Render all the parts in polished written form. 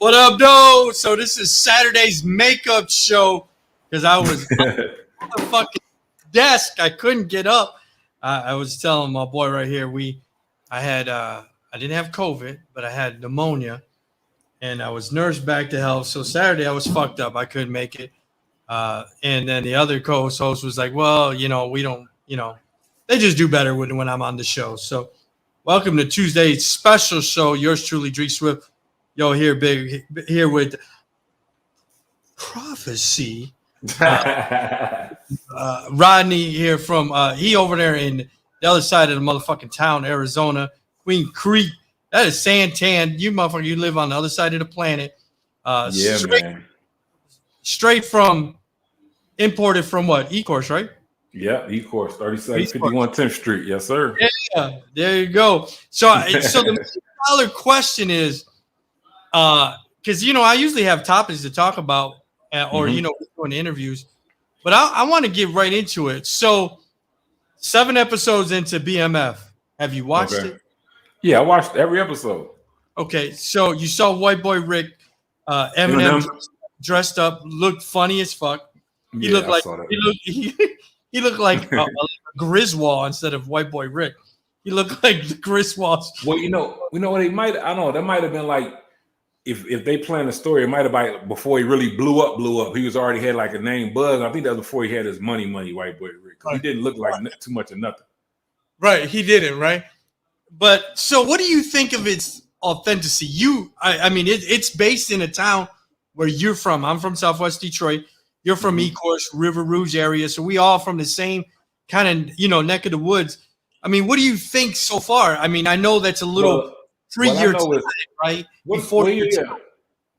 What up, though? So this is Saturday's makeup show because I was on the fucking desk. I couldn't get up. I was telling my boy right here, I didn't have COVID, but I had pneumonia, and I was nursed back to health. So Saturday I was fucked up. I couldn't make it. And then the other co-host was like, well, we don't, they just do better when I'm on the show. So welcome to Tuesday's special show. Yours truly, Dree Swift. Yo, here with Prophecy. Rodney here from he over there in the other side of the motherfucking town, Arizona, Queen Creek. That is Santan. You motherfucker, you live on the other side of the planet. Straight from imported from what? E-Course, right? Yeah, E-Course, 3751 10th Street. Yes, sir. Yeah, there you go. So the $1 question is, because I usually have topics to talk about, or doing interviews, but I want to get right into it. So, 7 episodes into BMF, have you watched it? Yeah, I watched every episode. Okay, so you saw White Boy Rick, Eminem dressed up, looked funny as fuck. He looked like he looked like a Griswold instead of White Boy Rick. He looked like the Griswolds. Well, what they might. I don't know. That might have been like if they planned the story, it might have been before he really blew up. He was already had like a name buzz. I think that was before he had his money, White Boy Rick. Right. He didn't look like too much of nothing. Right, he didn't. Right, but so what do you think of its authenticity? I mean, it's based in a town where you're from. I'm from Southwest Detroit. You're from E-Course, River Rouge area, so we all from the same kind of neck of the woods. I mean, what do you think so far? I mean, I know that's a little 3 years, right? Before your time.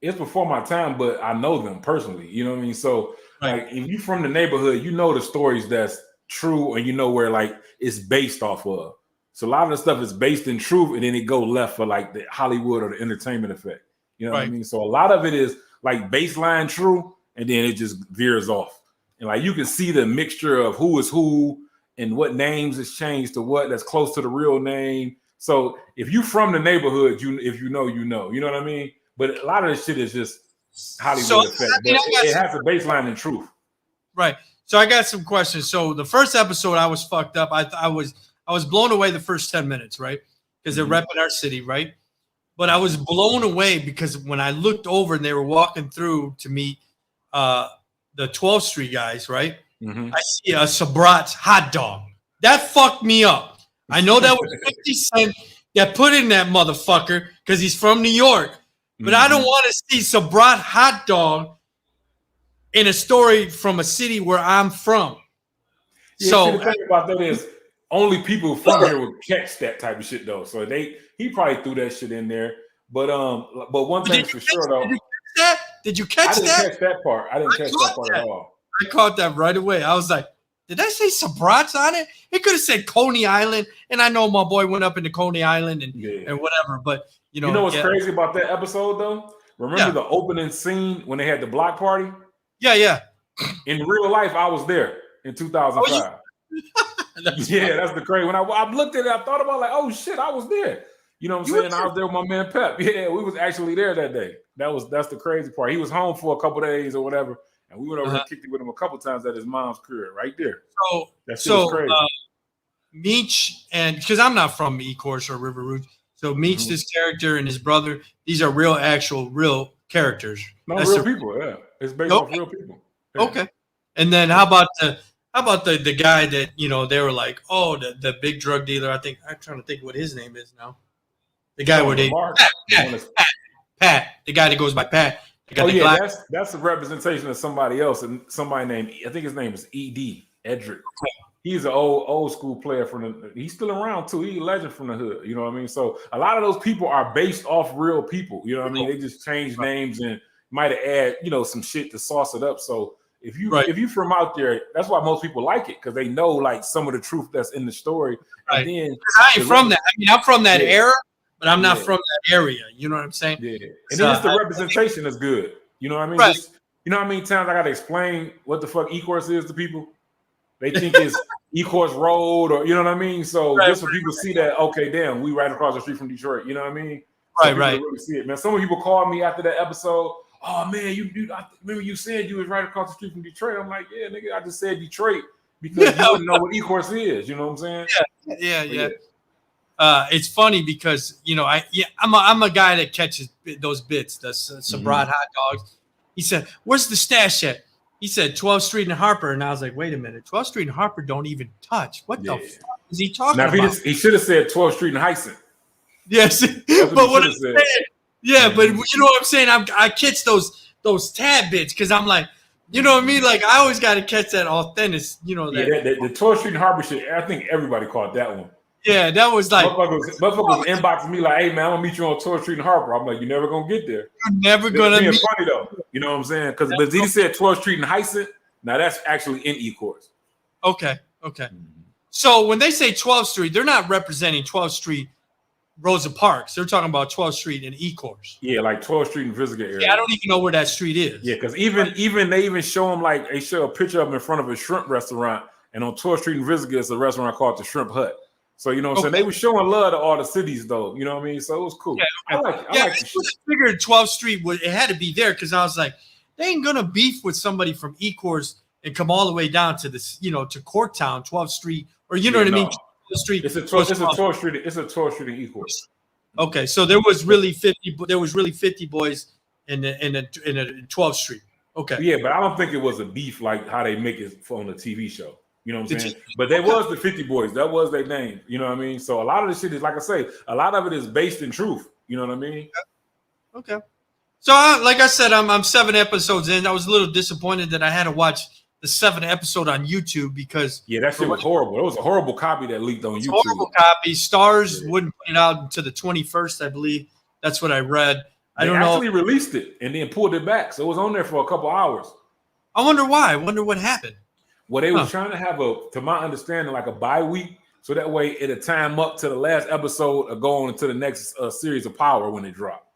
It's before my time, but I know them personally. You know what I mean? So, like, if you're from the neighborhood, you know the stories that's true, and you know where like it's based off of. So a lot of the stuff is based in truth, and then it go left for like the Hollywood or the entertainment effect. You know what I mean? So a lot of it is like baseline true, and then it just veers off. And like you can see the mixture of who is who and what names is changed to what that's close to the real name. So if you from the neighborhood, if you know what I mean? But a lot of this shit is just Hollywood effect. But it has a baseline in truth. Right. So I got some questions. So the first episode, I was fucked up. I was blown away the first 10 minutes, right? Because they're repping our city, right? But I was blown away because when I looked over and they were walking through to meet the 12th Street guys, right? I see a Sabrat's hot dog. That fucked me up. I know that was 50 Cent that put in that motherfucker because he's from New York. But I don't want to see Sabrat hot dog in a story from a city where I'm from. Yeah, so the thing about that is only people from here would catch that type of shit though. So he probably threw that shit in there. But one thing for sure though. Did you catch that? I didn't catch that part. I didn't catch that part at all. I caught that right away. I was like, did I say Sabrat's on it? It could have said Coney Island. And I know my boy went up into Coney Island and whatever. But, you know what's crazy about that episode, though? Remember the opening scene when they had the block party? Yeah. In real life, I was there in 2005. That's the crazy. When I looked at it, I thought about like, oh, shit, I was there. You know what I'm saying? I was there with my man Pep. Yeah, we was actually there that day. That's the crazy part. He was home for a couple days or whatever. And we went over and kicked it with him a couple times at his mom's crib right there. So crazy. Meech, and because I'm not from E-Course or River Rouge, so Meech, this character, and his brother, these are real characters. No, real people, yeah. It's based off real people. Yeah. Okay. And then how about the guy that, they were like, oh, the big drug dealer, I'm trying to think what his name is now. The guy where they Pat, the guy that goes by Pat. That's a representation of somebody else, and somebody named, I think his name is Edric. He's an old school player he's still around too. He's a legend from the hood. You know what I mean? So a lot of those people are based off real people. You know what I mean? They just change names and might have add, some shit to sauce it up. So if you from out there, that's why most people like it, because they know like some of the truth that's in the story. Right. And then I ain't from that. I mean, I'm from that era. But I'm not from that area. You know what I'm saying? Yeah. And then just the representation is good. You know what I mean? Right. You know how many times I got to explain what the fuck E-Course is to people? They think it's E-Course Road or, you know what I mean? So just for people to see that, okay, damn, we right across the street from Detroit. You know what I mean? So people really see it, man. Some people called me after that episode. Oh man, I remember you said you was right across the street from Detroit. I'm like, yeah, nigga, I just said Detroit because you wouldn't know what E-Course is. You know what I'm saying? Yeah. It's funny because I'm a guy that catches those bits, the Sabrad hot dogs. He said, "Where's the stash at?" He said 12th Street and Harper, and I was like, "Wait a minute, 12th Street and Harper don't even touch. What the fuck is he talking about?" He should have said 12th Street and Hyson. Yes, but what I'm saying, but you know what I'm saying. I catch those tad bits because I'm like, you know what I mean. Like I always got to catch that authentic. You know that the 12th Street and Harper shit. I think everybody caught that one. Yeah, that was like motherfuckers inboxing me like, "Hey man, I'm gonna meet you on 12th Street and Harper." I'm like, "You're never gonna get there. You're never gonna meet." Funny though, you know what I'm saying? Because but he said 12th Street and Hyson. Now that's actually in E-Course. Okay. So when they say 12th Street, they're not representing 12th Street, Rosa Parks. They're talking about 12th Street and E-Course. Yeah, like 12th Street and Visitor area. Yeah, I don't even know where that street is. Yeah, because even they show them like they show a picture of them in front of a shrimp restaurant, and on 12th Street and Visitor is a restaurant called the Shrimp Hut. So you know what I'm saying? They were showing love to all the cities though. You know what I mean? So it was cool. Yeah, I figured 12th Street it had to be there because I was like, they ain't gonna beef with somebody from E-Course and come all the way down to this, to Corktown, 12th Street, or you know what I mean? 12th Street. It's a 12th Street. It's a 12th Street in E-Course. Okay, so there was really 50. There was really 50 boys in the 12th Street. Okay. Yeah, but I don't think it was a beef like how they make it on the TV show. You know what I'm saying? But they was the 50 boys. That was their name. You know what I mean? So a lot of the shit is, like I say, a lot of it is based in truth. You know what I mean? Okay. So like I said, I'm 7 episodes in. I was a little disappointed that I had to watch the 7th episode on YouTube because that shit was horrible. It was a horrible copy that leaked on YouTube. Horrible copy. Stars wouldn't put it out until the 21st, I believe. That's what I read. I don't know. They actually released it and then pulled it back, so it was on there for a couple hours. I wonder why. I wonder what happened. Well, they were trying to have to my understanding, like a bye week, so that way it'll time up to the last episode or go on to the next series of Power when it dropped.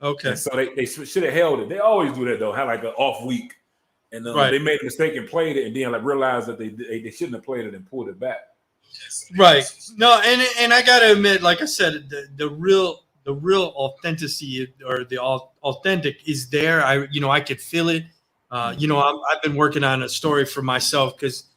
Okay. And so they should have held it. They always do that though, have like an off week, and they made a mistake and played it, and then like realized that they shouldn't have played it and pulled it back. Right. No, and I gotta admit, like I said, the real authenticity or the authentic is there. I could feel it. I've been working on a story for myself because,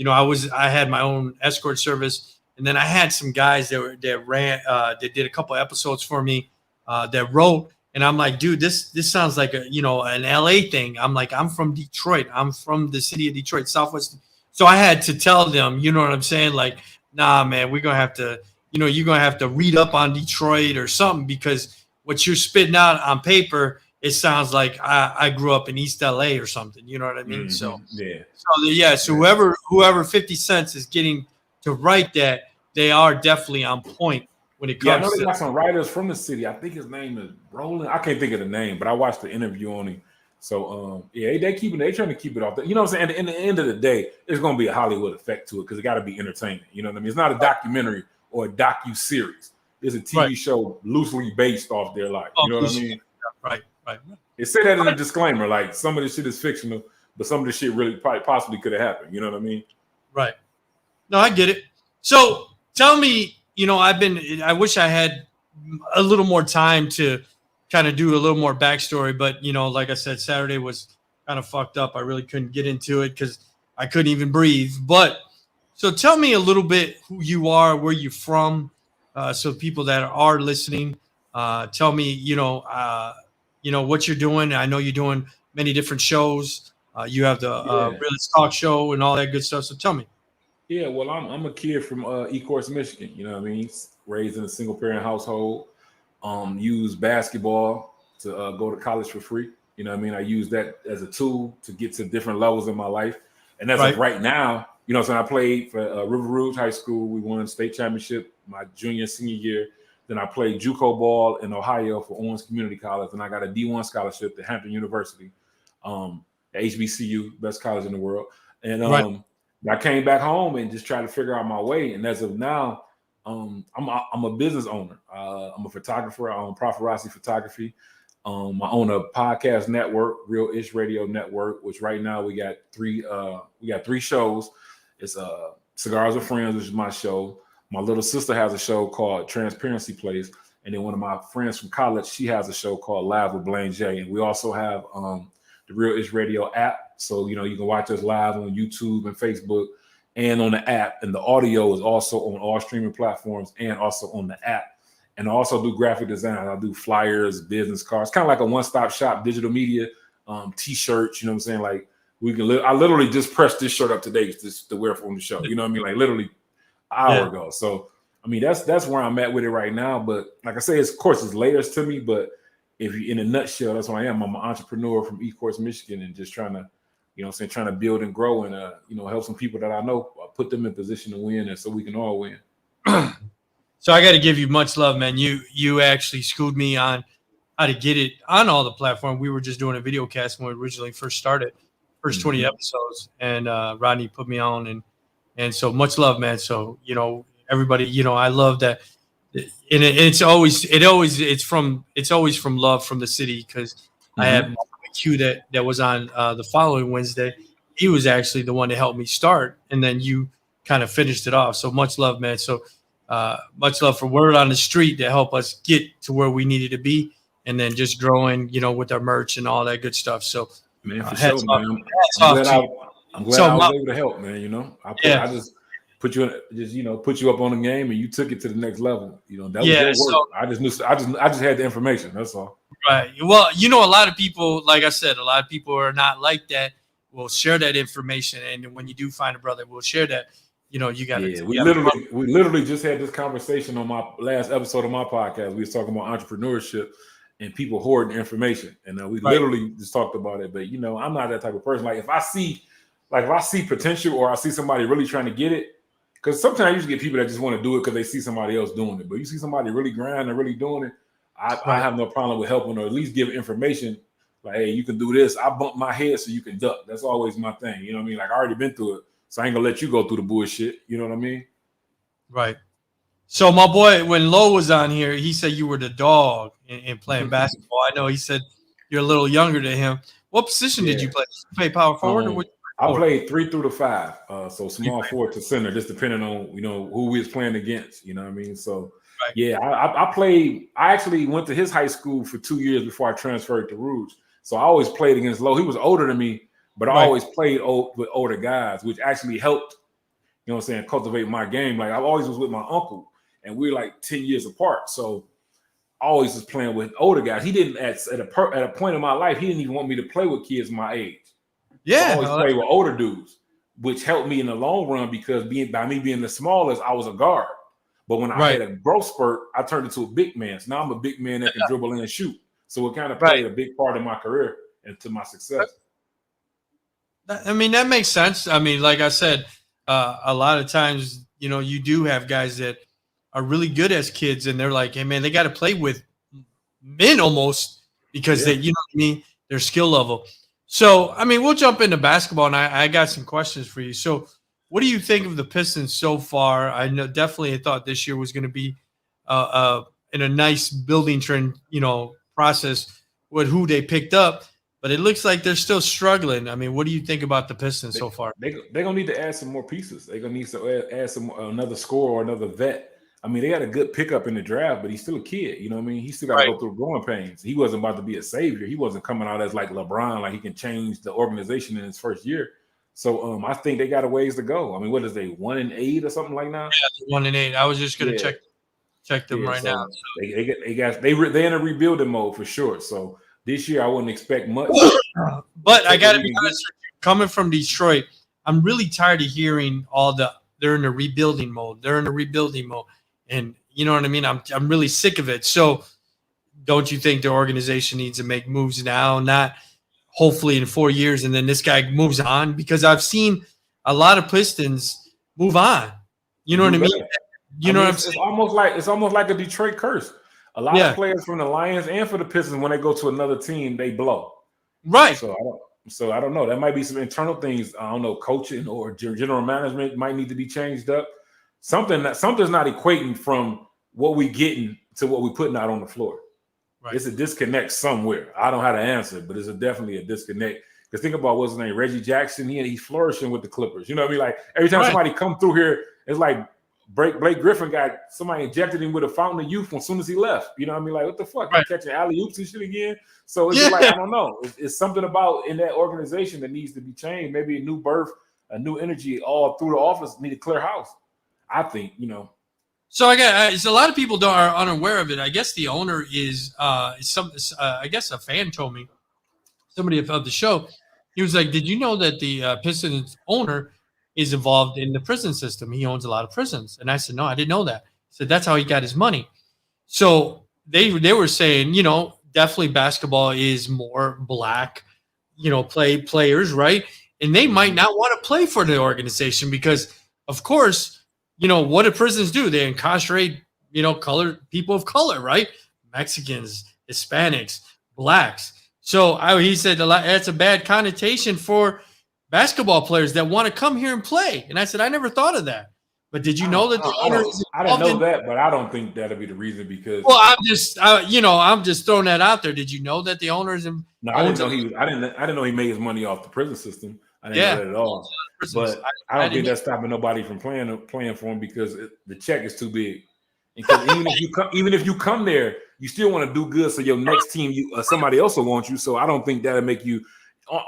I had my own escort service, and then I had some guys that did a couple episodes for me that wrote, and I'm like, dude, this sounds like an LA thing. I'm like, I'm from Detroit. I'm from the city of Detroit, Southwest. So I had to tell them, you know what I'm saying? Like, nah, man, we're gonna have to, you're gonna have to read up on Detroit or something because what you're spitting out on paper. It sounds like I grew up in East LA or something. You know what I mean? Mm-hmm. So whoever 50 Cent is getting to write that, they are definitely on point when it comes. I know they got some writers from the city. I think his name is Roland. I can't think of the name, but I watched the interview on him. So they trying to keep it off. You know what I'm saying? And at the end of the day, there's gonna be a Hollywood effect to it because it got to be entertaining. You know what I mean? It's not a documentary or a docu-series. It's a TV show loosely based off their life. You know what I mean? Right. It said that in a disclaimer, like some of this shit is fictional, but some of this shit really possibly could have happened. You know what I mean? Right. No, I get it. So tell me, I wish I had a little more time to kind of do a little more backstory, but like I said, Saturday was kind of fucked up. I really couldn't get into it because I couldn't even breathe. But so tell me a little bit who you are, where you're from, so people that are listening, tell me, what you're doing. I know you're doing many different shows. You have the Realist Talk Show and all that good stuff. So tell me. Yeah, well, I'm a kid from E-Course, Michigan. You know what I mean? Raised in a single parent household. Used basketball to go to college for free. You know what I mean? I use that as a tool to get to different levels in my life. And that's like right now, so I played for River Rouge High School. We won state championship my junior and senior year. Then I played JUCO ball in Ohio for Owens Community College, and I got a D1 scholarship to Hampton University, at HBCU, best college in the world. And I came back home and just tried to figure out my way. And as of now, I'm a business owner. I'm a photographer. I own Paparazzi Photography. I own a podcast network, Real Ish Radio Network, which right now we got three shows. It's Cigars with Friends, which is my show. My little sister has a show called Transparency Place, And then one of my friends from college, she has a show called Live with Blaine J. And we also have the Real Ish Radio app. So, you can watch us live on YouTube and Facebook and on the app. And the audio is also on all streaming platforms and also on the app. And I also do graphic design. I do flyers, business cards, kind of like a one-stop shop, digital media, T-shirts. You know what I'm saying? Like I literally just pressed this shirt up today just to wear from the show. You know what I mean? Like literally an hour ago. So I mean that's where I'm at with it right now. But like I say, of course, it's layers to me. But if you in a nutshell, that's what I am. I'm an entrepreneur from East Coast, Michigan, and just trying to, trying to build and grow and help some people that I know, put them in position to win, and so we can all win. So I got to give you much love, man. You actually schooled me on how to get it on all the platforms. We were just doing a video cast when we originally first started, first 20 episodes, and Rodney put me on, and so much love, man. So everybody, I love that, and it's always from love from the city, because I had Q that was on the following Wednesday. He was actually the one to help me start, and then you kind of finished it off. So much love, man. So. Much love for word on the street to help us get to where we needed to be, and then just growing, with our merch and all that good stuff. So, man, for sure, man. I'm glad I was able to help, man. I just put you up on the game, and you took it to the next level. That was your work. So, I just had the information. That's all. Right. Well, a lot of people, like I said, a lot of people are not like that. Will share that information, and when you do find a brother, we'll share that. You got to. We literally just had this conversation on my last episode of my podcast. We were talking about entrepreneurship and people hoarding information, and we literally just talked about it. But I'm not that type of person. Like if I see potential, or I see somebody really trying to get it, because sometimes you just get people that just want to do it because they see somebody else doing it. But you see somebody really grinding and really doing it, I have no problem with helping, or at least give information. Like, hey, you can do this. I bump my head so you can duck. That's always my thing. You know what I mean? Like I already been through it. So I ain't gonna let you go through the bullshit. You know what I mean? Right. So my boy, when Lo was on here, he said you were the dog in playing basketball. I know he said you're a little younger than him. What position did you play? Did you play power forward or what? I played 3 through to 5. So small forward to center, just depending on who we was playing against. You know what I mean? So I played. I actually went to his high school for 2 years before I transferred to Rouge. So I always played against Lo. He was older than me. But I always played with older guys, which actually helped, cultivate my game. Like I always was with my uncle, and we were like 10 years apart. So I always was playing with older guys. He didn't at a point in my life, he didn't even want me to play with kids my age. Yeah, so I always played with older dudes, which helped me in the long run, because by me being the smallest, I was a guard. But when I had a growth spurt, I turned into a big man. So now I'm a big man that can dribble in and shoot. So it kind of played a big part in my career and to my success. I mean, that makes sense. I mean, like I said, a lot of times, you do have guys that are really good as kids, and they're like, hey, man, they got to play with men almost, because they, what I mean, their skill level. So, I mean, we'll jump into basketball, and I got some questions for you. So, what do you think of the Pistons so far? I know definitely I thought this year was going to be in a nice building trend, process with who they picked up. But it looks like they're still struggling. I mean, what do you think about the Pistons so far? They're going to need to add some more pieces. They're going to need to add another scorer or another vet. I mean, they had a good pickup in the draft, but he's still a kid. You know what I mean? He still got to go through growing pains. He wasn't about to be a savior. He wasn't coming out as like LeBron, like he can change the organization in his first year. So I think they got a ways to go. I mean, what is they 1-8 or something like that? Yeah, 1-8. I was just going to check them right now. So they're in a rebuilding mode for sure. So this year, I wouldn't expect much. But I got to be honest with you, coming from Detroit, I'm really tired of hearing they're in a rebuilding mode. They're in a rebuilding mode. And you know what I mean? I'm really sick of it. So don't you think the organization needs to make moves now, not hopefully in 4 years, and then this guy moves on? Because I've seen a lot of Pistons move on. You know what I mean? What I'm saying? It's almost like a Detroit curse. A lot of players from the Lions and for the Pistons, when they go to another team, they blow. Right. So I don't know. That might be some internal things. I don't know. Coaching or general management might need to be changed up. Something's not equating from what we getting to what we putting out on the floor. Right. It's a disconnect somewhere. I don't know how to answer, but it's definitely a disconnect. Because think about what's his name, Reggie Jackson. He's flourishing with the Clippers. You know what I mean? Like every time somebody come through here, it's like Blake Griffin got somebody injected him with a fountain of youth as soon as he left. You know what I mean? Like, what the fuck? Right. Catching alley-oops and shit again? So it's just like, I don't know. It's something about in that organization that needs to be changed. Maybe a new birth, a new energy all through the office, need a clear house. I think, you know. So so a lot of people are unaware of it. I guess the owner is I guess a fan told me, somebody of the show, he was like, "Did you know that the Pistons owner is involved in the prison system? He owns a lot of prisons." And I said, "No, I didn't know that." He said, "That's how he got his money." So they were saying, definitely basketball is more black, players, right? And they might not want to play for the organization because, of course, what do prisons do? They incarcerate, colored people of color, right? Mexicans, Hispanics, blacks. So he said that's a bad connotation for basketball players that want to come here and play. And I said, I never thought of that. But did you know that the owner is I didn't know that, but I don't think that'll be the reason because. Well, I'm just throwing that out there. Did you know that the owners? No, I didn't know he was. I didn't know he made his money off the prison system. I didn't know that at all. But I don't think that's stopping nobody from playing for him because the check is too big. Because even if you come there, you still want to do good. So your next team, somebody else will want you. So I don't think that'll make you.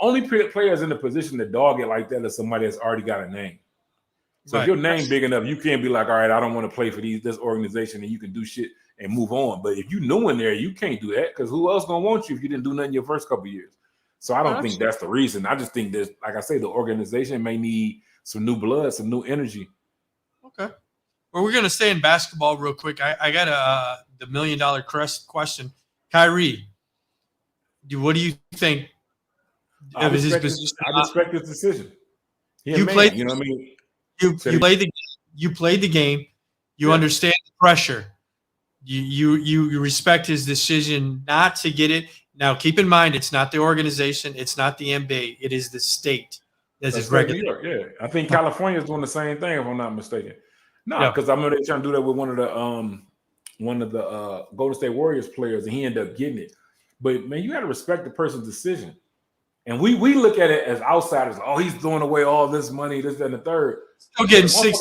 Only players in the position to dog it like that is somebody that's already got a name. So if your name big enough, you can't be like, all right, I don't want to play for this organization, and you can do shit and move on. But if you new in there, you can't do that because who else gonna want you if you didn't do nothing your first couple of years? So I don't think that's the reason. I just think there's, like I say, the organization may need some new blood, some new energy. Okay. Well, we're gonna stay in basketball real quick. I got the $1 million question. Kyrie, what do you think? I respect his decision. You know what I mean? You played the game. You understand the pressure. You respect his decision not to get it. Now, keep in mind, it's not the organization. It's not the NBA. It is the state. That's his regular. New York, yeah. I think California is doing the same thing, if I'm not mistaken. No, because I remember they trying to do that with one of the Golden State Warriors players, and he ended up getting it. But man, you got to respect the person's decision. And we look at it as outsiders. Oh, he's throwing away all this money, this, that, and the third. Still getting $16,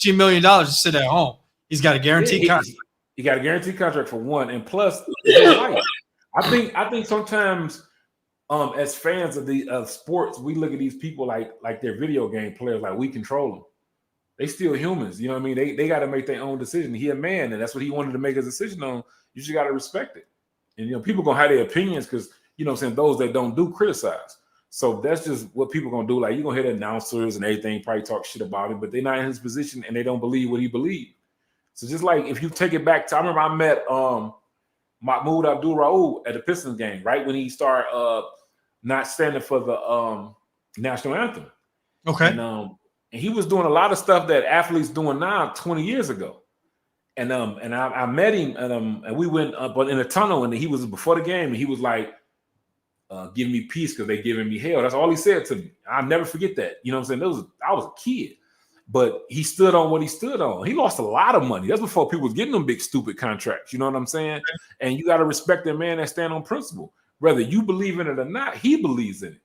$17 million to sit at home. He's got a guaranteed contract. He got a guaranteed contract for one, and plus, I think sometimes, as fans of sports, we look at these people like they're video game players, like we control them. They still humans, you know what I mean? They got to make their own decision. He a man, and that's what he wanted to make a decision on. You just got to respect it. And people gonna have their opinions because. You know what I'm saying? Those that don't do criticize. So that's just what people going to do. Like, you're going to hear the announcers and everything probably talk shit about him, but they're not in his position and they don't believe what he believed. So just like if you take it back to, I remember I met Mahmoud Abdul-Rauf at the Pistons game, right? When he started not standing for the national anthem. Okay. And he was doing a lot of stuff that athletes doing now 20 years ago. And I met him and we went but in a tunnel and he was before the game and he was like, giving me peace because they giving me hell. That's all he said to me. I'll never forget that. You know what I'm saying? I was a kid, but he stood on what he stood on. He lost a lot of money. That's before people was getting them big stupid contracts. You know what I'm saying? And you got to respect that man that stand on principle. Whether you believe in it or not, he believes in it.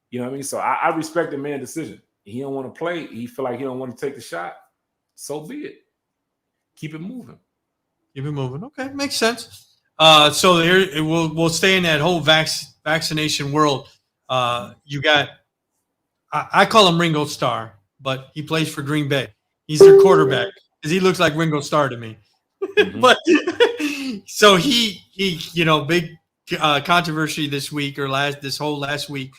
You know what I mean? So I respect the man's decision. He don't want to play. He feel like he don't want to take the shot. So be it. Keep it moving. Keep it moving. Okay, makes sense. So here we'll stay in that whole vaccination world. You got, I call him Ringo Starr, but he plays for Green Bay. He's their quarterback because he looks like Ringo Starr to me. Mm-hmm. But so he big controversy this week or last week.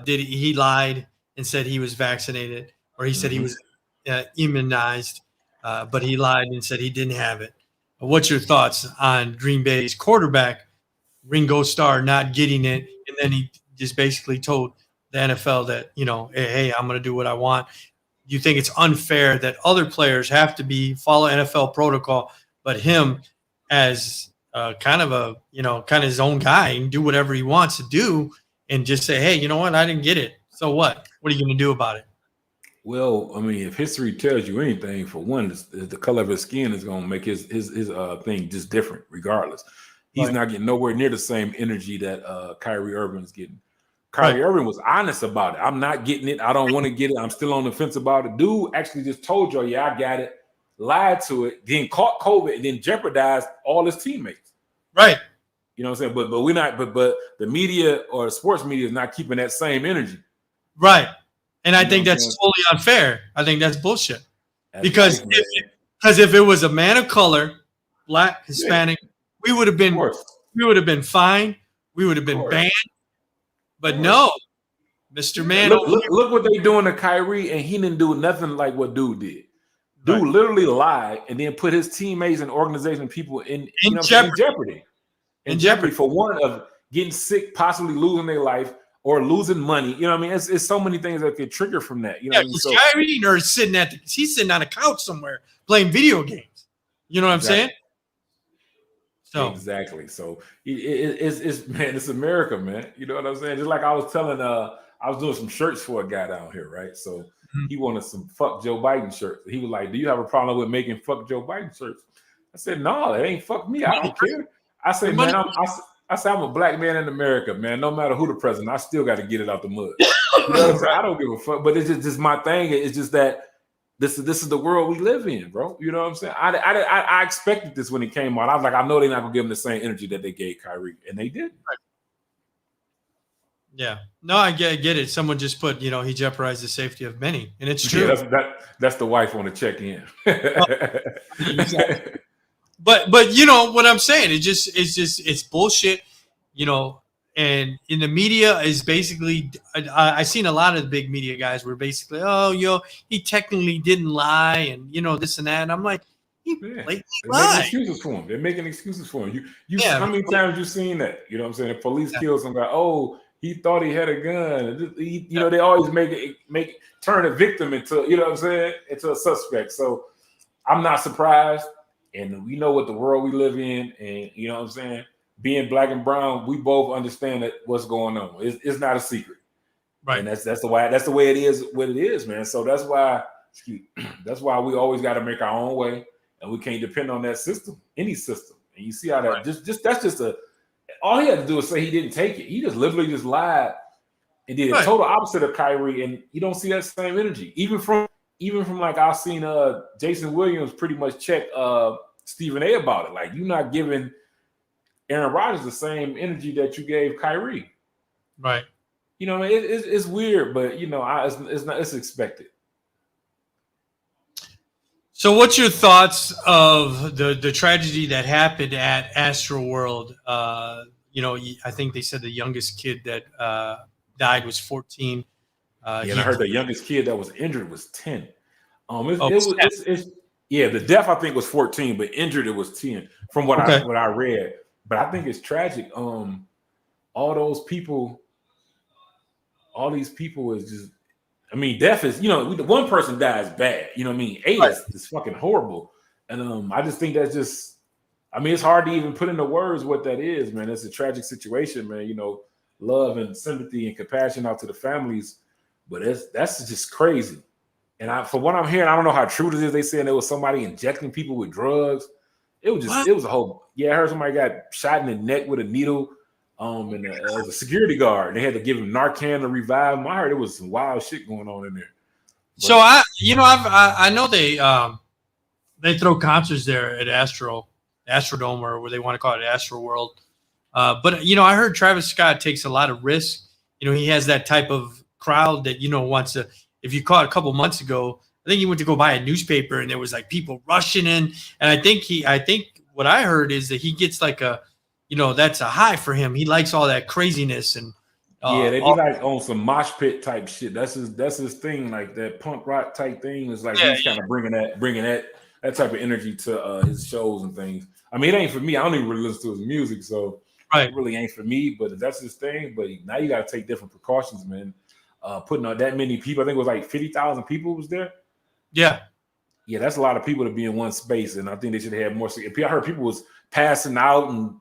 He lied and said he was vaccinated, or he said he was immunized, but he lied and said he didn't have it. What's your thoughts on Green Bay's quarterback, Ringo Starr, not getting it? And then he just basically told the NFL that, hey, I'm going to do what I want. Do you think it's unfair that other players have to follow NFL protocol, but him as kind of his own guy and do whatever he wants to do and just say, hey, you know what? I didn't get it. So what? What are you going to do about it? Well, I mean, if history tells you anything, for one, the color of his skin is going to make his thing just different, regardless. He's not getting nowhere near the same energy that Kyrie Irving's getting. Kyrie Irving was honest about it. I'm not getting it. I don't want to get it. I'm still on the fence about it. Dude actually just told you, yeah, I got it. lied to it, then caught COVID, and then jeopardized all his teammates. Right. You know what I'm saying? But we're not. But the media or sports media is not keeping that same energy. Right. And I think that's totally unfair. I think that's bullshit. That's because if it was a man of color, black, Hispanic, we would have been fine. We would have been banned. But no, Mr. Man. Look what they doing to Kyrie, and he didn't do nothing like what dude did. Dude literally lied and then put his teammates and organization people in jeopardy. In jeopardy for one of getting sick, possibly losing their life or losing money. You know what I mean? It's so many things that could trigger from that. You know what I mean? So Kyrie is he's sitting on a couch somewhere playing video games. You know what I'm saying? So exactly. So it's America, man. You know what I'm saying? Just like I was telling I was doing some shirts for a guy down here, right? So he wanted some fuck Joe Biden shirts. He was like, "Do you have a problem with making fuck Joe Biden shirts?" I said, "No, it ain't fuck me. I don't care." I said, "Man, I'm a black man in America, man. No matter who the president, I still got to get it out the mud." You know what I'm saying? I don't give a fuck. But it's just my thing. It's just that this is the world we live in, bro. You know what I'm saying? I expected this when it came out. I was like, I know they're not gonna give him the same energy that they gave Kyrie, and they did. Yeah, no, I get it. Someone just put, he jeopardized the safety of many, and it's true. Yeah, that's the wife on the check-in. Exactly. But you know what I'm saying? It's bullshit, And in the media is basically, I've seen a lot of the big media guys were basically, he technically didn't lie, and this and that. And I'm like, They're making excuses for him. They're making excuses for him. How many times you seen that? You know what I'm saying? The police kill some guy. Oh, he thought he had a gun. They always turn a victim into, what I'm saying, into a suspect. So I'm not surprised. And we know what the world we live in. And you know what I'm saying? Being black and brown, we both understand that what's going on. It's not a secret. Right. And that's the way it is, what it is, man. So that's why we always got to make our own way. And we can't depend on that system, any system. And you see how that all he had to do is say he didn't take it. He just literally just lied and did a total opposite of Kyrie. And you don't see that same energy. Even from like I've seen Jason Williams pretty much check Stephen A about it. Like, you're not giving Aaron Rodgers the same energy that you gave Kyrie. Right. It's weird, but it's expected. So what's your thoughts of the tragedy that happened at Astroworld? I think they said the youngest kid that died was 14. And I heard the youngest kid that was injured was 10. The death I think was 14, but injured it was 10 from what I read. But I think it's tragic. All these people is just. I mean, death is, one person dies bad. You know what I mean? 8 is fucking horrible. And I just think that's just, it's hard to even put into words what that is, man. It's a tragic situation, man. Love and sympathy and compassion out to the families. But that's just crazy. And from what I'm hearing, I don't know how true this is. They saying there was somebody injecting people with drugs. It was a whole, I heard somebody got shot in the neck with a needle. And it was a security guard. They had to give him Narcan to revive him. I heard it was some wild shit going on in there. But, so I know they throw concerts there at Astrodome, or what they want to call it, Astroworld. But I heard Travis Scott takes a lot of risks. He has that type of crowd that wants to. If you caught a couple months ago, I think he went to go buy a newspaper and there was like people rushing in, and I think what I heard is that he gets like a. That's a high for him. He likes all that craziness and they be like on some mosh pit type shit. That's his thing, like that punk rock type thing. Is like he's kind of bringing that type of energy to his shows and things. It ain't for me. I don't even really listen to his music, so it really ain't for me. But that's his thing. But now you got to take different precautions, man. Putting on that many people, I think it was like 50,000 people was there. Yeah, that's a lot of people to be in one space, and I think they should have more. I heard people was passing out and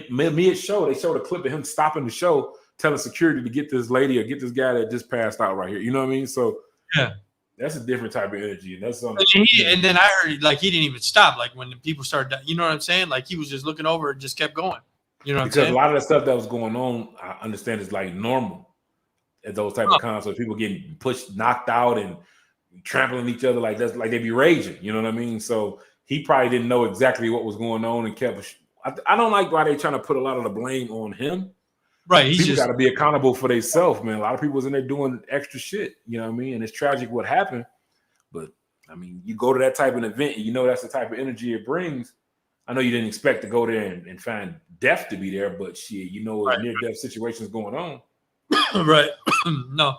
mid-show, they showed a clip of him stopping the show, telling security to get this lady or get this guy that just passed out right here. You know what I mean? So that's a different type of energy, and that's something. And then I heard like he didn't even stop. Like when the people started, you know what I'm saying? Like he was just looking over and just kept going. You know what I'm saying? Because a lot of the stuff that was going on, I understand is like normal at those type of concerts. People getting pushed, knocked out, and trampling each other like that's like they be raging. You know what I mean? So he probably didn't know exactly what was going on and kept. I don't like why they trying to put a lot of the blame on him. Right. People got to be accountable for themselves, man. A lot of people was in there doing extra shit. You know what I mean? And it's tragic what happened. But I mean, you go to that type of event, and you know that's the type of energy it brings. I know you didn't expect to go there and find death to be there, but shit, you know, near-death situations going on. Right. No.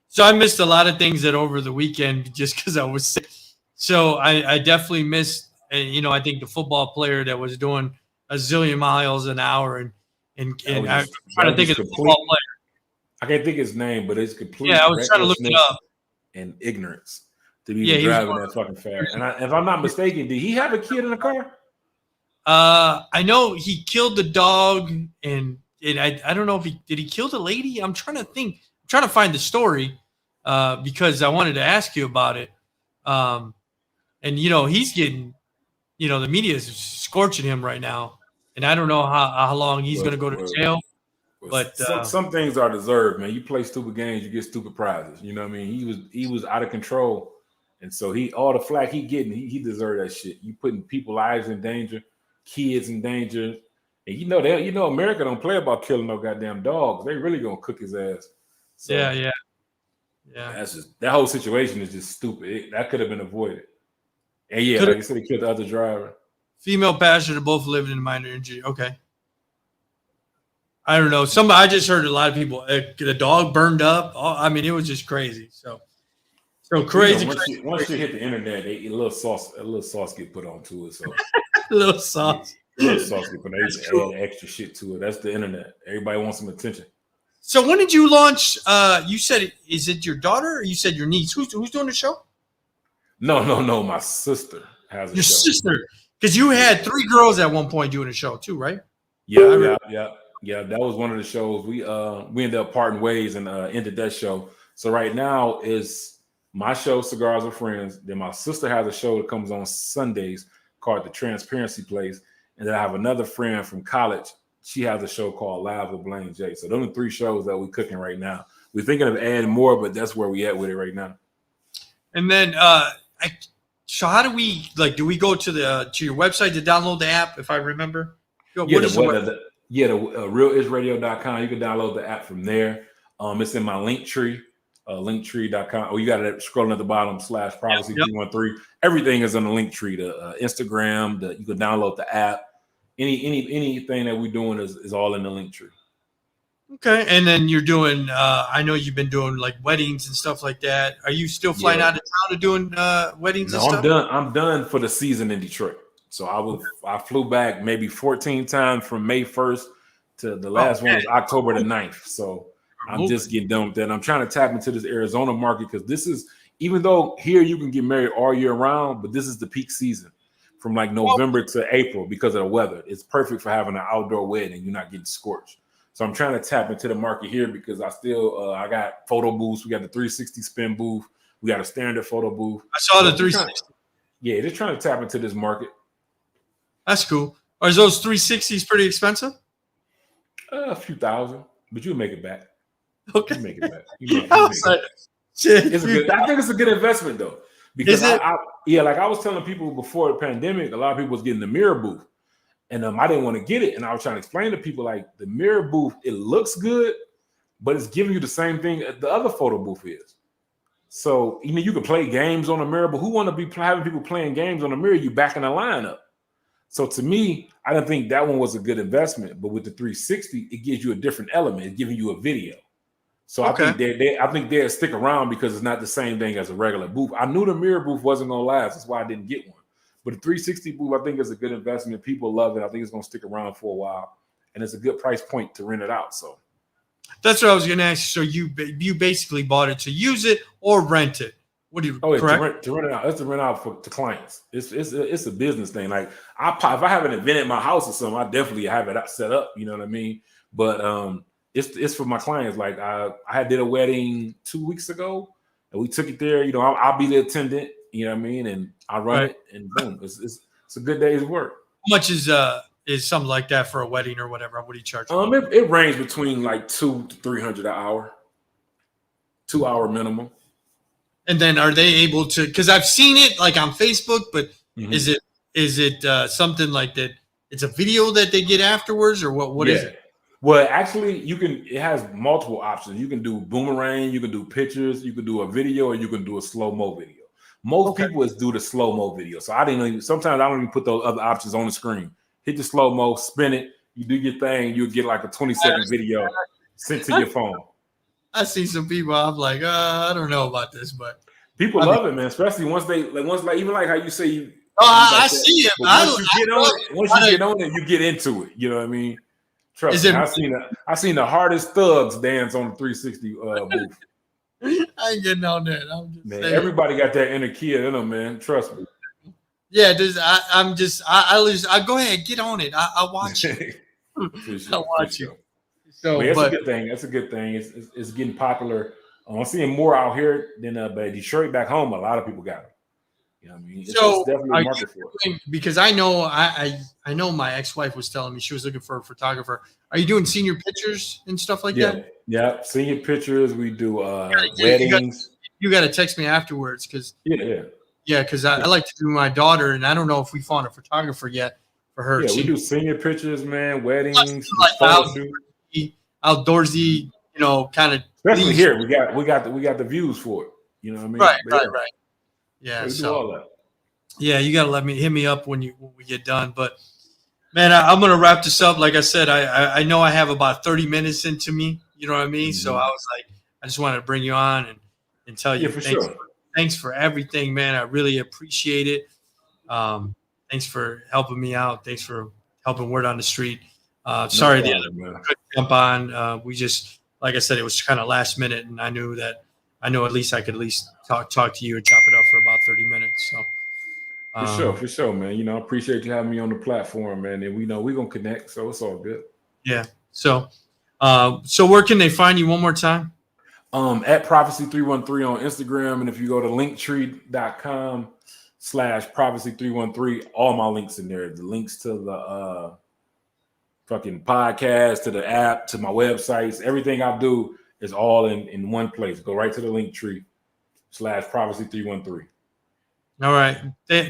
So I missed a lot of things that over the weekend just because I was sick. So I definitely missed, I think the football player that was doing a zillion miles an hour and I'm trying to think of the football player. I can't think of his name, but it's complete. Yeah, I was trying to look it up. And ignorance to be driving that fucking fast. And if I'm not mistaken, did he have a kid in the car? I know he killed the dog, and I don't know if did he kill the lady. I'm trying to think. I'm trying to find the story because I wanted to ask you about it. And he's getting, the media is scorching him right now, and I don't know how long he's going to go to jail. But some things are deserved, man. You play stupid games, you get stupid prizes. You know what I mean? He was out of control, and so all the flack he getting, he deserved that shit. You putting people's lives in danger, kids in danger, and America don't play about killing no goddamn dogs. They really gonna cook his ass. So, yeah. That's just that whole situation is just stupid. That could have been avoided. And like you said, he killed the other driver. Female passenger both lived in minor injury. Okay. I don't know. I just heard a lot of people. The dog burned up. I mean, it was just crazy. So crazy. Once you hit the internet, a little sauce get put onto it. So a little sauce get put. They add extra shit to it. That's the internet. Everybody wants some attention. So when did you launch? You said, is it your daughter or you said your niece? Who's doing the show? No. My sister has a show. Your sister, because you had 3 girls at one point doing a show too, right? Yeah, that was one of the shows. We ended up parting ways and ended that show. So right now is my show, Cigars with Friends. Then my sister has a show that comes on Sundays called The Transparency Place. And then I have another friend from college. She has a show called Live with Blaine J. So those are 3 shows that we're cooking right now. We're thinking of adding more, but that's where we at with it right now. And then so how do we do we go to your website to download the app, if I remember? Realisradio.com. You can download the app from there. It's in my link tree, linktree.com. Or you got it scrolling at the bottom /privacy313. Everything is on the link tree. The Instagram, you can download the app. Anything that we're doing is all in the link tree. Okay. And then you're doing, I know you've been doing like weddings and stuff like that. Are you still flying out of town to doing weddings and stuff? I'm done for the season in Detroit. So I flew back maybe 14 times from May 1st to the last one was October the 9th. So I'm just getting done with that. I'm trying to tap into this Arizona market because this is, even though here you can get married all year round, but this is the peak season from like November to April because of the weather. It's perfect for having an outdoor wedding. You're not getting scorched. So I'm trying to tap into the market here because I got photo booths. We got the 360 spin booth. We got a standard photo booth. I saw the 360. Just trying to tap into this market. That's cool. Are those 360s pretty expensive? A few thousand, but you'll make it back. Okay. You make it back. I think it's a good investment though. Because I was telling people before the pandemic, a lot of people was getting the mirror booth. And I didn't want to get it. And I was trying to explain to people like the mirror booth, it looks good, but it's giving you the same thing the other photo booth is. So, you can play games on the mirror, but who want to be having people playing games on the mirror? You backing the line up. So to me, I didn't think that one was a good investment. But with the 360, it gives you a different element. It's giving you a video. So I think they'll stick around because it's not the same thing as a regular booth. I knew the mirror booth wasn't going to last. That's why I didn't get one. But the 360 booth, I think, is a good investment. People love it. I think it's going to stick around for a while. And it's a good price point to rent it out. So that's what I was going to ask. So you basically bought it to use it or rent it? What do you? Oh, to rent it out. That's to rent out to clients. It's a business thing. Like if I have an event at my house or something, I definitely have it set up. You know what I mean? But it's for my clients. Like I did a wedding 2 weeks ago, and we took it there. I'll be the attendant. You know what I mean? And I run it, and boom, it's a good day's work. How much is something like that for a wedding or whatever? What do you charge? It ranges between like $200 to $300 an hour, 2 hour minimum. And then are they able to? Because I've seen it like on Facebook, but Mhm. is it something like that? It's a video that they get afterwards, or what? What is it? Well, actually, it has multiple options. You can do boomerang, you can do pictures, you can do a video, or you can do a slow-mo video. Most people do the slow-mo video. So I didn't even, sometimes I don't even put those other options on the screen. Hit the slow-mo, spin it, you do your thing, you'll get like a 20-second video sent to your phone. I see some people, I'm like, I don't know about this, but people love it, man. Especially once even like how you say I see it. Once you get on it, you get into it. You know what I mean? Trust me, I seen the hardest thugs dance on the 360 booth. I ain't getting on that. I'm just man, saying. Everybody got that inner kid in them, man. Trust me. Yeah, I go ahead, get on it. I'll watch it. I'll watch it. So it's a good thing. That's a good thing. It's getting popular. I'm seeing more out here than but Detroit back home. A lot of people got it. You know what I mean? It's definitely a market for it. Because I know I know my ex-wife was telling me she was looking for a photographer. Are you doing senior pictures and stuff like that? Yeah, senior pictures. We do weddings. You got to text me afterwards because because I like to do my daughter, and I don't know if we found a photographer yet for her. Yeah, we do senior pictures, man. Weddings, outdoorsy, kind of. Especially here, we got the views for it. You know what I mean? Right. Yeah, we do all that. Yeah, you got to hit me up when we get done. But man, I'm gonna wrap this up. Like I said, I know I have about 30 minutes into me. You know what I mean? Mm-hmm. So I was like, I just wanted to bring you on and tell you thanks for everything, man. I really appreciate it. Thanks for helping me out. Thanks for helping word on the street. Sorry, the other couldn't jump on. We just, like I said, it was kind of last minute, and I know at least I could talk to you and chop it up for about 30 minutes. So for sure, man. I appreciate you having me on the platform, man. And we know we're gonna connect, so it's all good. Yeah. So where can they find you one more time? At Prophecy313 on Instagram, and if you go to linktree.com/Prophecy313, all my links in there. The links to the fucking podcast, to the app, to my websites, everything I do is all in one place. Go right to the Linktree/Prophecy313. All right.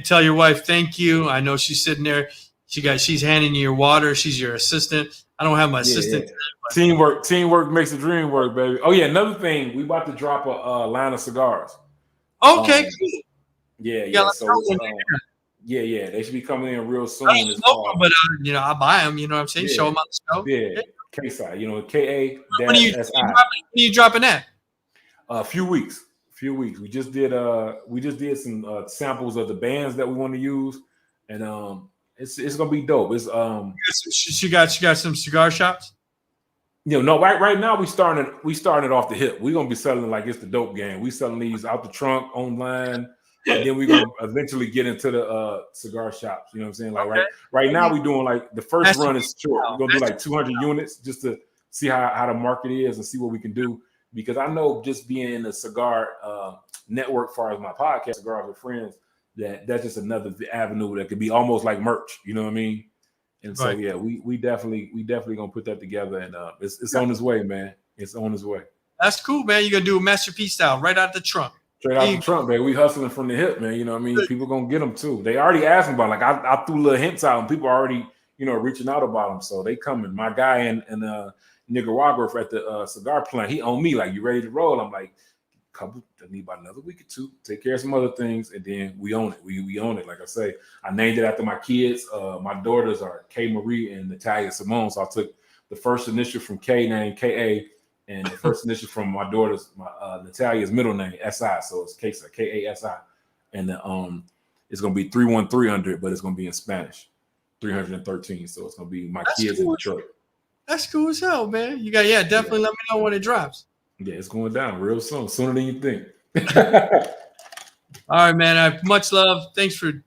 Tell your wife thank you. I know she's sitting there. She's handing you your water. She's your assistant. I don't have my assistant. Yeah. Teamwork makes the dream work, baby. Oh yeah, another thing, we about to drop a line of cigars. Okay, cool. Yeah. So they should be coming in real soon. But I buy them. You know what I'm saying? Show them on the show. Yeah. K-Side, KA. When are you dropping that? A few weeks. We just did some samples of the bands that we want to use, and it's gonna be dope. It's she got some cigar shops. No, right now we starting it off the hip. We're gonna be selling like it's the dope game. We selling these out the trunk online, and then we're gonna eventually get into the cigar shops. You know what I'm saying? Like right now we're doing like the first run is short. We're gonna do like 200 units just to see how the market is and see what we can do. Because I know just being in the cigar network, as far as my podcast, Cigars with Friends, that's just another avenue that could be almost like merch. You know what I mean? And so we definitely gonna put that together, and it's on its way, man. It's on its way. That's cool, man. You gonna do a masterpiece style right out the trunk. Straight out the trunk, man. We hustling from the hip, man. You know what I mean? People gonna get them too. They already asked me about it. Like I threw little hints out, and people are already reaching out about them. So they coming. My guy in Nicaragua at the cigar plant, he on me like, you ready to roll? I'm like, I need about another week or two. Take care of some other things, and then we own it. We own it. Like I say, I named it after my kids. My daughters are K Marie and Natalia Simone. So I took the first initial from K, named K-A, and the first initial from my daughter's, Natalia's middle name, S-I. So it's K-A, K-A-S-I. And it's gonna be 31300, but it's gonna be in Spanish. 313. So it's gonna be my kids in Detroit. That's cool as hell, man. You got definitely let me know when it drops. Yeah, it's going down real soon, sooner than you think. All right, man. Much love. Thanks for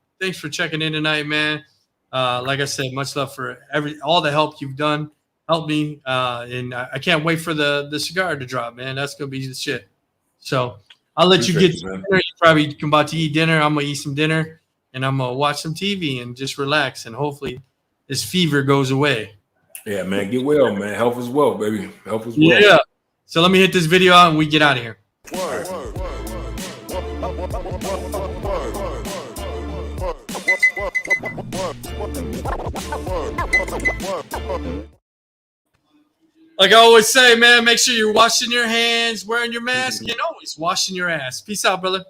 checking in tonight, man. Like I said, much love for all the help you've done. Help me, and I can't wait for the cigar to drop, man. That's gonna be the shit. So I'll let you get to dinner. You probably about to eat dinner. I'm gonna eat some dinner, and I'm gonna watch some TV and just relax, and hopefully this fever goes away. Yeah, man. Get well, man. Health is wealth, baby. Health is wealth. Yeah. So let me hit this video out and we get out of here. Word. Like I always say, man, make sure you're washing your hands, wearing your mask, and always washing your ass. Peace out, brother.